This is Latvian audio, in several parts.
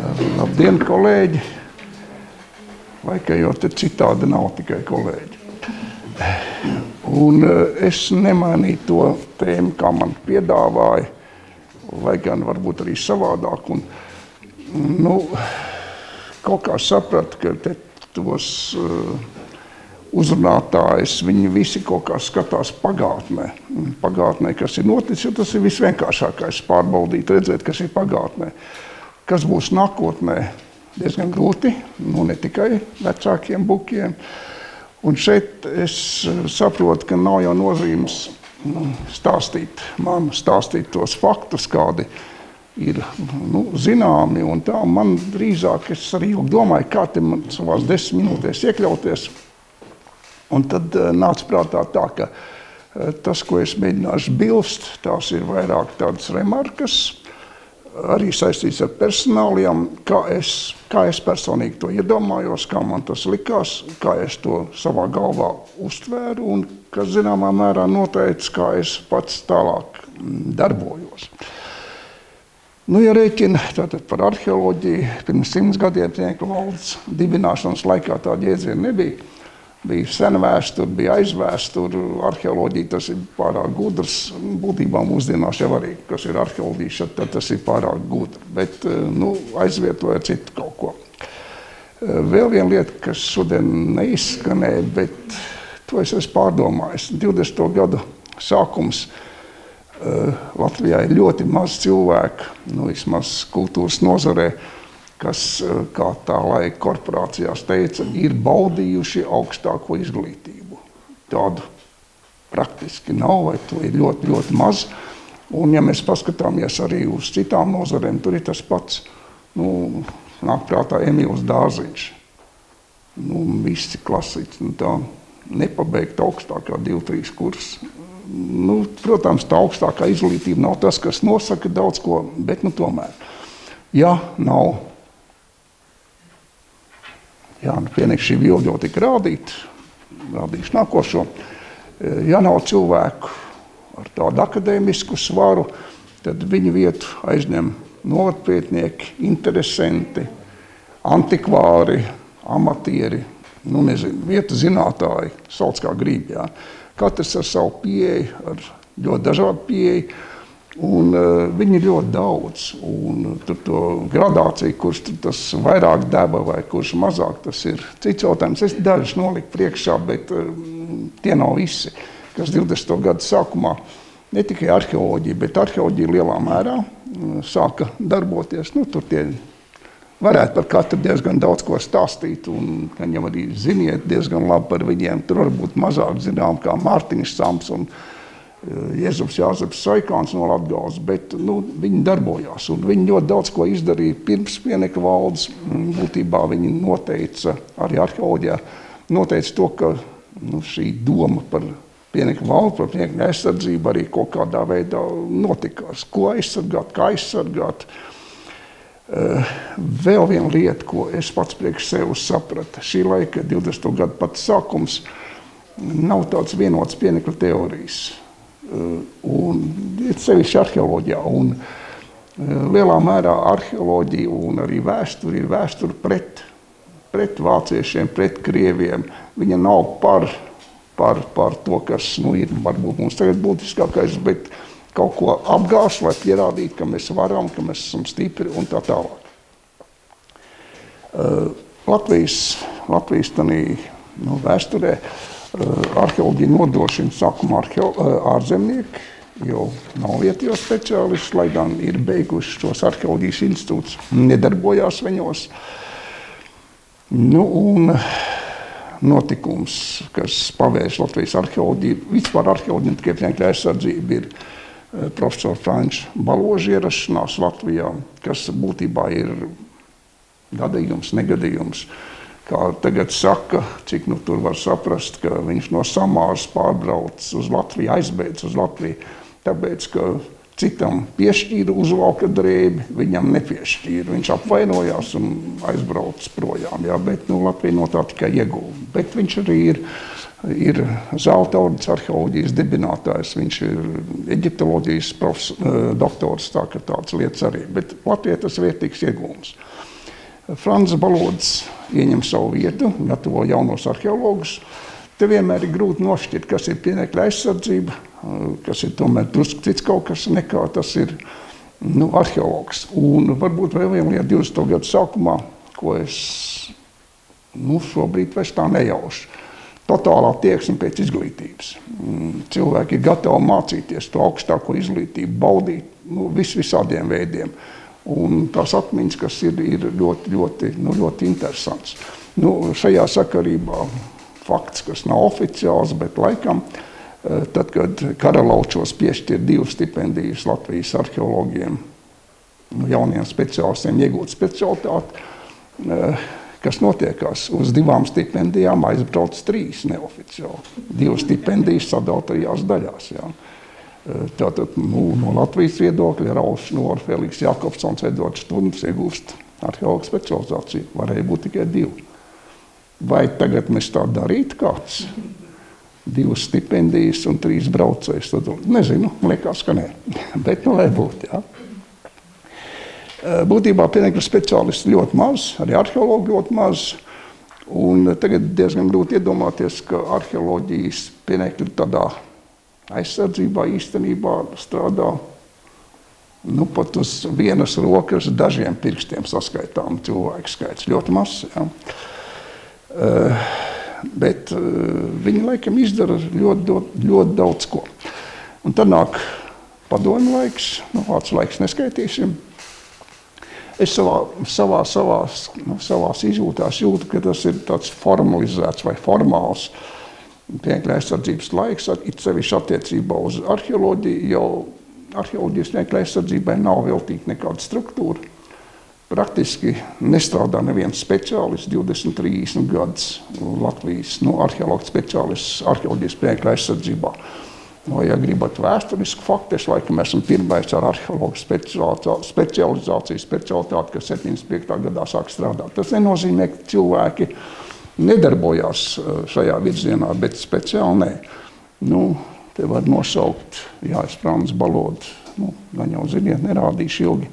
Labdien, kolēģi! Vai ka jau te citādi nav tikai kolēģi. Un es nemainīju to tēmu, kā man piedāvāja, lai gan varbūt arī savādāk. Un, kaut kā sapratu, ka te tos uzrunātājus, viņi visi kaut kā skatās pagātnē. Pagātnē, kas ir noticis, jo tas ir visvienkāršākais pārbaudīt, redzēt, kas ir pagātnē. Kas būs nākotnē, diezgan grūti, ne tikai vecākiem bukiem. Un šeit es saprotu, ka nav jau nozīmes stāstīt tos faktus, kādi ir zināmi. Un tā man drīzāk, es arī domāju, kā te man savās 10 minūtēs iekļauties. Un tad nāca prātā tā, ka tas, ko es mēģināšu bilst, tās ir vairāk tādas remarkas, arī saistīts ar personāliem, kā es personīgi to iedomājos, kā man tas likās, kā es to savā galvā uztvēru un kas zināmā mērā noteica, kā es pats tālāk darbojos. Ja rēķina tātad par arheoloģiju, pirms 100 gadiem Pienekļu valdes dibināšanas laikā tāda jēdziena nebija. Bija sena vēsture, bija aizvēsture, arheoloģija, tas ir pārāk gudrs. Būtībā mūsdienās jau arī, kas ir arheoloģija, tad tas ir pārāk gudri. Bet aizvietoja citu kaut ko. Vēl viena lieta, kas šodien neizskanēja, bet to es esmu pārdomājis. 20. gadu sākums Latvijā ir ļoti maz cilvēku, vismaz kultūras nozarē, kas, kā tā laika korporācijās teica, ir baudījuši augstāko izglītību. Tādu praktiski nav, vai to ir ļoti, ļoti maz. Un, ja mēs paskatāmies arī uz citām nozarēm, tur ir tas pats, nāk prātā Emīls Dārziņš. Visi klasiķi, tā nepabeigt augstākā 2-3 kursu. Protams, tā augstākā izglītība nav tas, kas nosaka daudz ko, bet tomēr. Ja nav Pienekļu šī bilde jau tika rādīšu nākošo. Ja nav cilvēku ar tādu akadēmisku svaru, tad viņu vietu aizņem novadpētnieki, interesanti, antikvāri, amatieri, vietu zinātāji, sauc kā grib. Katrs ar savu pieeju, ar ļoti dažādu pieeju. Un viņi ir ļoti daudz, un tur to gradāciju, kurš tas vairāk deba vai kurš mazāk, tas ir cits jautājums. Es dažus noliku priekšā, bet tie nav visi, kas 20. gadu sākumā ne tikai arheoloģija, bet arheoloģija lielā mērā sāka darboties. Tur tie varētu par katru diezgan daudz ko stāstīt, un viņam arī ziniet diezgan labi par viņiem. Tur varbūt mazāk zinām kā Mārtiņš Sams un Jēzus Jāzeps Saikāns no Latgales, bet viņi darbojās, un viņi ļoti daudz ko izdarīja pirms Pienekļu valdes. Būtībā viņi noteica, arī arheoloģijā, noteica to, ka šī doma par Pienekļu valdi, par Pienekļu aizsardzību arī kaut kādā veidā notikās. Ko aizsargāt, kā aizsargāt. Vēl viena lieta, ko es pats priekš sev sapratu, šī laika 20. gadu pats sākums nav tāds vienots Pienekļu teorijas. Un sevišķi arheoloģijā. Un lielā mērā arheoloģija un arī vēsture ir vēsture pret vāciešiem, pret krieviem. Viņa nav par to, kas ir varbūt mums tagad būtiskākais, bet kaut ko apgāst, lai pierādītu, ka mēs varam, ka mēs esam stipri un tā tālāk. Latvijas tanī vēsturē arheoloģija nodrošina sākumā ārzemnieki, jau nav vietējos speciālisti, lai gan ir beiguši šos arheoloģijas institūtus, nedarbojās viņos. Un notikums, kas pavērš Latvijas arheoloģiju, vispār arheoloģija, tikai Pienekļu aizsardzība, ir profesora Franča Baloža ierašanās Latvijā, kas būtībā ir gadījums, negadījums. Kā tagad saka, cik tur var saprast, ka viņš no Samāras pārbrauc uz Latviju, aizbeidz uz Latviju, tāpēc, ka citam piešķīra uzvalka drēbi, viņam nepiešķīra. Viņš apvainojās un aizbrauc projām, bet Latvija no tā tikai ieguva. Bet viņš arī ir zelta ordes arheoloģijas dibinātājs, viņš ir eģiptoloģijas doktors, tā ka tādas lietas arī. Bet Latvijai tas vērtīgs iegūms. Francis Balods ieņem savu vietu, gatavo jaunos arheologus. Te vienmēr ir grūti nošķirt, kas ir pienekļa aizsardzība, kas ir tomēr drusku cits kaut kas nekā tas ir arheologs. Un varbūt vēl viena lieta 20. gadu sākumā, ko es šobrīd vairs tā nejaušu. Totālā tieksme pēc izglītības. Cilvēki ir gatavi mācīties to augstāko izglītību, baudīt visādiem veidiem. Un tās atmiņas, kas ir ļoti interesants. Šajā sakarībā fakts, kas nav oficiāls, bet laikam, tad, kad Karalaučos piešķir 2 stipendijas Latvijas arheologiem, jauniem speciālistiem iegūt specialitāti, kas notiekās uz 2 stipendijām, aizbrauc 3 neoficiāli. 2 stipendijas sadala 3 daļās. Jā. Tātad no Latvijas viedokļa Rauls Šnora, Feliks Jakobsons, Edvards Šturms iegūst arheologu specializāciju. Varēja būt tikai 2. Vai tagad mēs tā darītu kāds? 2 stipendijas un 3 braucējus. Tad, nezinu, liekas, ka nē. Bet lai būtu, jā. Būtībā pienekļu speciālisti ļoti maz, arī arheologi ļoti maz. Un tagad diezgan grūti iedomāties, ka arheoloģijas pienekļu tādā aizsardzībā īstenībā strādā pat uz vienas rokas dažiem pirkstiem saskaitām cilvēku skaits. Ļoti mazs, jā. Bet viņi laikam izdara ļoti daudz ko. Un tad nāk padomju laiks, vārds laiks neskaitīsim. Es savās izjūtās jūtu, ka tas ir tāds formalizēts vai formāls pienekļa aizsardzības laiks, it sevišķi attiecībā uz arheoloģiju, jo arheoloģijas pienekļa aizsardzībai nav veltīta nekāda struktūra. Praktiski nestrādā neviens speciālists 20-30 gadus Latvijas arheologu speciālists arheoloģijas pienekļa aizsardzībā. Ja gribat vēsturisku faktu, es laikam esmu pirmais ar arheologu specialitāti, kas 75. gadā sāk strādāt. Tas nenozīmē, ka cilvēki nedarbojās šajā virzienā, bet speciāli nē. Te var nosaukt, Francis Balods, gan jau ziniet, nerādīšu ilgi,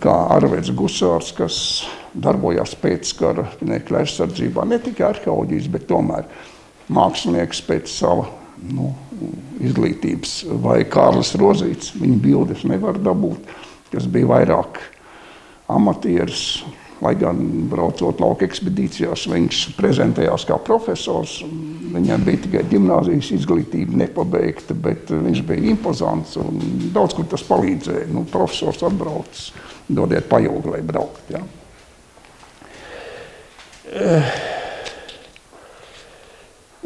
kā Arveds Gusārs, kas darbojās pēckara pienekļa aizsardzībā, ne tikai arheoloģijas, bet tomēr mākslinieks pēc sava izglītības, vai Kārlis Rozīts, viņa bildes nevar dabūt, kas bija vairāk amatieris, lai gan braucot lauka ekspedīcijās, viņš prezentējās kā profesors, viņam bija tikai ģimnāzijas izglītība nepabeigta, bet viņš bija impozants un daudz, kur tas palīdzēja. Profesors atbrauc, dodiet pajūgu, lai braukt. Ja.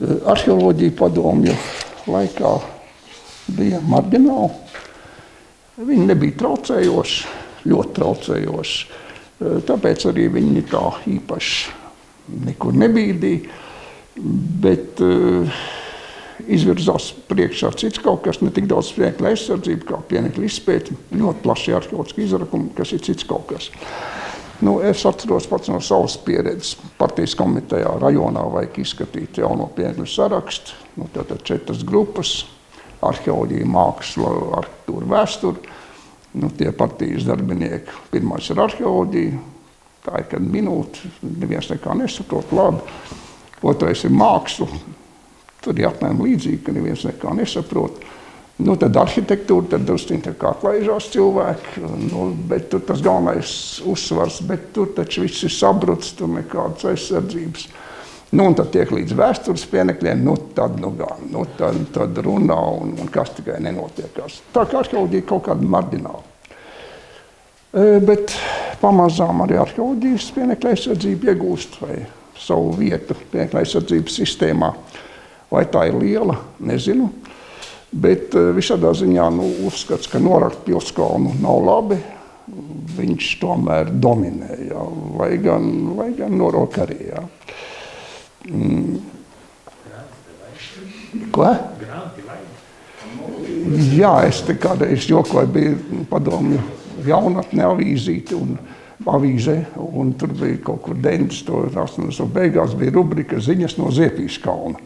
Arheoloģija padomju laikā bija marģināla. Viņi nebija traucējoši, ļoti traucējoši. Tāpēc arī viņi tā īpaši nekur nebīdīja, bet izvirzās priekšā cits kaut kas, ne tik daudz pienekļa aizsardzība, kā pienekļa izpēti, ļoti plaši arheoloģiski izrakumi, kas ir cits kaut kas. Es atceros pats no savas pieredzes. Partijas komitejā rajonā vajag izskatīt jauno pienekļu sarakstu. Tātad 4 grupas - arheoloģija, māksla, arhitektūra, vēsture. Tie partijas darbinieki. Pirmais ir arheoloģija. Tā ir kad minūte, neviens nekā nesaprot labi. Otrais ir māksla. Tur ir apmēram līdzīgi, ka neviens nekā nesaprot. Tad arhitektūra, tad drusciņi tā kā atlaižās cilvēki, bet tur tas galvenais uzsvars, bet tur taču viss ir sabrucis, tur nekādas aizsardzības. Un tad tiek līdz vēstures pienekļiem, tad runā un kas tikai nenotiekās. Tā kā arheoloģija kaut kāda marģināla. Bet pamazām arī arheoloģijas pienekļa aizsardzība iegūst vai savu vietu pienekļa aizsardzības sistēmā. Vai tā ir liela, nezinu. Bet visādā ziņā uzskats, ka norakt Pilskalnu nav labi, viņš tomēr dominē, jā, lai gan norok arī. Jā. Ko? Jā, es te kādreiz jokoju, bija padomju jaunatne avīzīte un avīze, un tur bija kaut kur 90. beigās bija rubrika ziņas no Ziepīšu kalna.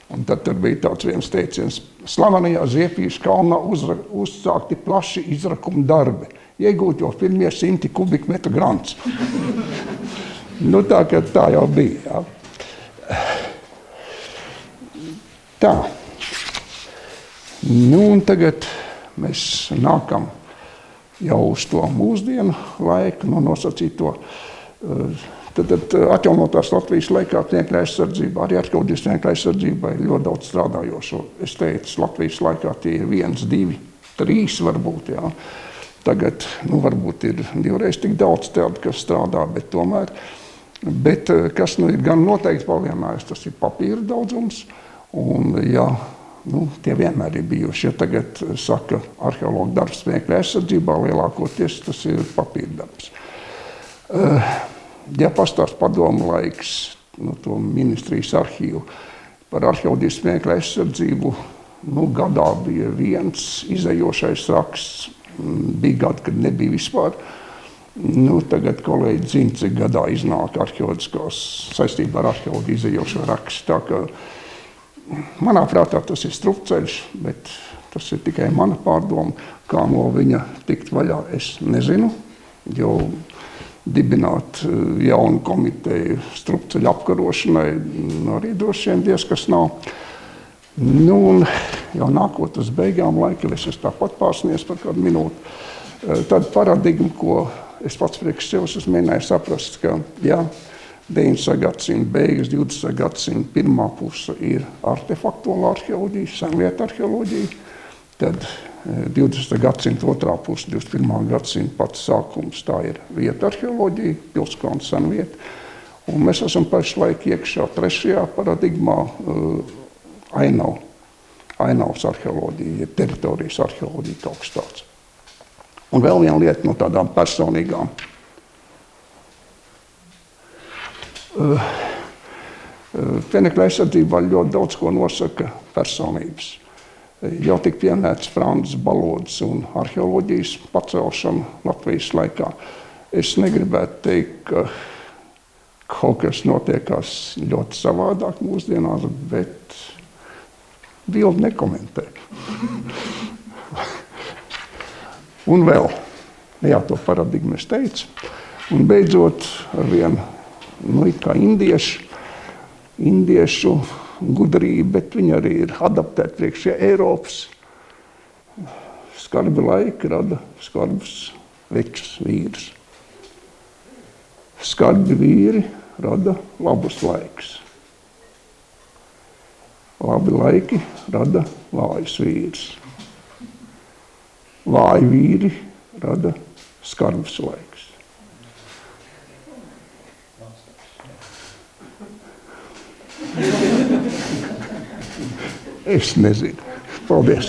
Un tad tur bija tāds viens teiciens, slavenajā Ziepīšu kalnā uzsākti plaši izrakuma darbi. iegūt jau pirmie 100 kubikmetru grants. Nu, tā jau bija, jā. Tā. Nu, un tagad mēs nākam jau uz to mūsdienu laiku, nosacīto. Tad atjaunotās Latvijas laikā sniegta aizsardzība, arī arheoloģijas sniegta aizsardzība ir ļoti daudz strādājošo. Es teicu, Latvijas laikā tie ir 1, 2, 3 varbūt, jā. Tagad, varbūt ir 2 reizes tik daudz tādu, kas strādā, bet tomēr. Bet kas ir gan noteikti palielinājis, tas ir papīra daudzums, un jā, tie vienmēr ir bijuši. Ja tagad saka arheologu darbs sniegta aizsardzībā, lielākoties tas ir papīra darbs. Ja pastāst padomu laiks, to ministrijas arhīvu par arheoloģijas sniegta aizsardzību, gadā bija 1 izējošais raksts, bija gadi, kad nebija vispār. Tagad kolēģi zina, cik gadā iznāk arheoloģiskās saistībā ar arheoloģiju izējošo rakstu. Tā ka manā prātā tas ir strupceļš, bet tas ir tikai mana pārdoma. Kā no viņa tikt vaļā, es nezinu, jo dibināt jaunu komiteju strupceļu apkarošanai arī droši vien kas nav. Un jau nākot uz beigām laika, es tāpat pārsniedzu par kādu minūti. Tāda paradigma, ko es pats priekš sevis esmu mēģinājis saprast, ka 19. gadsimta beigas, 20. gadsimta pirmā puse ir artefaktuāla arheoloģija, senlieta arheoloģija, tad 20. gadsimta otrā puse, 21. gadsimta pats sākums, tā ir vieta arheoloģija, pilskalna senvieta. Un mēs esam pašlaik iekšā 3. paradigmā, ainavas arheoloģija, teritorijas arheoloģija, kaut kas tāds. Un vēl viena lieta no tādām personīgām. Pieminekļa aizsardzībā ļoti daudz ko nosaka personības. Jau tik pieminēts Frāns Balods un arheoloģijas pacelšana Latvijas laikā. Es negribētu teikt, ka kaut kas notiekās ļoti savādāk mūsdienās, bet bildi nekomentē. Un vēl, to paradigmu es teicu. Un beidzot ar vienu, it kā indiešu gudrību, bet viņi arī ir adaptēti priekš Eiropas. Skarbi laiki rada skarbus večus vīrus. Skarbi vīri rada labus laikus. Labi laiki rada vājus vīrus. Vāji vīri rada skarbus laikus. Es nezinu. Paldies.